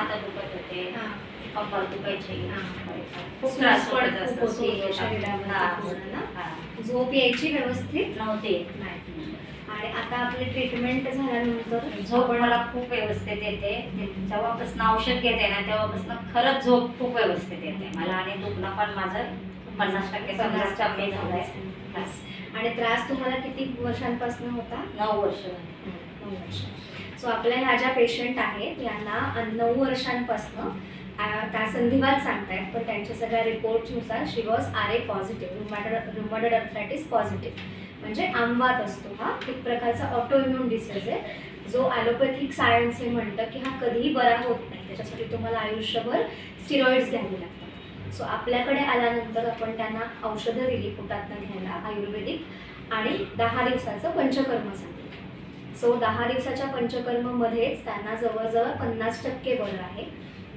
माता दुखत होते, कंबर दुखायची, खूप त्रास त्रास पण पडत खूप असतो होतो शरीरामध्ये ना. हा. झोप यायची व्यवस्थित नव्हते. नाही. आणि आता आपली ट्रीटमेंट झाल्यानंतर झोप मला खूप व्यवस्थित येते. जेव्हापासून औषध घेते ना तेव्हापासून खरंच झोप खूप व्यवस्थित येते मला. आणि दुखणं पण माझं 50% कमी झालंय. आणि त्रास तुम्हाला किती वर्षांपासून होता? 9 वर्ष. 9 वर्ष. सो आपल्या ह्या ज्या पेशंट आहेत यांना 9 वर्षांपासून त्या संधिवात सांगतायत, पण त्यांच्या सगळ्या रिपोर्ट्सनुसार she was RA positive, rheumatoid arthritis positive. म्हणजे आमवात असतो हा एक प्रकारचा ऑटोइम्युन डिसीज आहे, जो ॲलोपॅथिक सायन्स हे म्हणतं की हा कधीही बरा होत नाही, त्याच्यासाठी तुम्हाला आयुष्यभर स्टिरॉइड्स घ्यावे लागतात. सो आपल्याकडे आल्यानंतर आपण त्यांना औषधं दिली पोटातनं घ्यायला आयुर्वेदिक, आणि 10 दिवसाचं पंचकर्म सांगितलं. सो 10 दिवसाच्या पंचकर्ममध्येच त्यांना जवळजवळ 50% बरं आहे.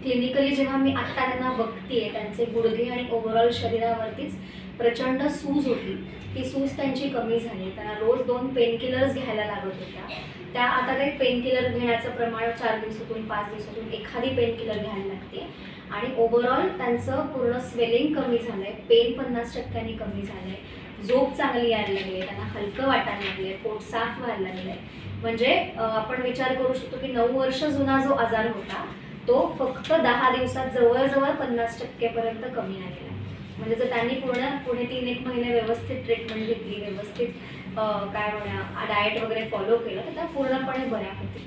क्लिनिकली जेव्हा मी आत्ता त्यांना बघतेय, त्यांचे गुडघे आणि ओव्हरऑल शरीरावरतीच प्रचंड सूज होती, ती सूज त्यांची कमी झाली. त्यांना रोज 2 पेनकिलर्स घ्यायला लागत होत्या, त्या आता काही पेनकिलर घेण्याचं प्रमाण 4 दिवसातून 5 दिवसातून एखादी पेनकिलर घ्यायला लागते. आणि ओव्हरऑल त्यांचं पूर्ण स्वेलिंग कमी झालं आहे, पेन 50% कमी झालं आहे, झोप चांगली यायला लागली आहे, त्यांना हलकं वाटायला लागलं आहे, पोट साफ व्हायला लागलं आहे. म्हणजे आपण विचार करू शकतो की 9 वर्ष जुना जो आजार होता तो फक्त 10 दिवसात जवळजवळ 50% पर्यंत कमी आलेला आहे. म्हणजे जर त्यांनी पुढे 3-1 महिने व्यवस्थित ट्रीटमेंट घेतली, व्यवस्थित काय म्हणा डाएट वगैरे फॉलो केलं, तर त्या पूर्णपणे बऱ्या होतील.